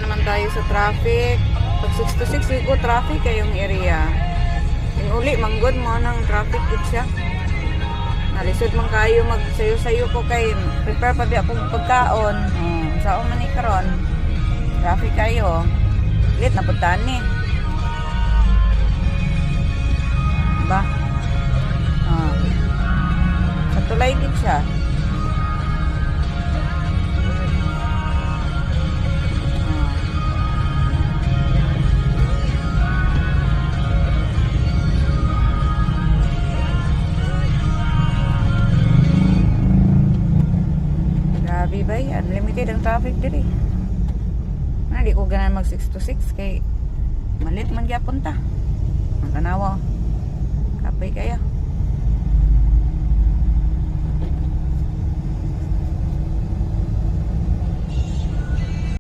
naman tayo sa traffic. Pag 6 to 6 ko traffic kayong area. Yung uli manggod mo ng traffic gid siya. Nalisod man kayo magsayo-sayo ko kay prepare pa di akong pagkaon. Saan man ni karon? Traffic kayo. Lit na puntahan ni. Ba? Sa tulay gid siya. Grabe ba? Unlimited ang traffic diri. Di ko ganan mag 6 to 6 kay malit man gyapon ta. Ang tanawa. Kapay kayo.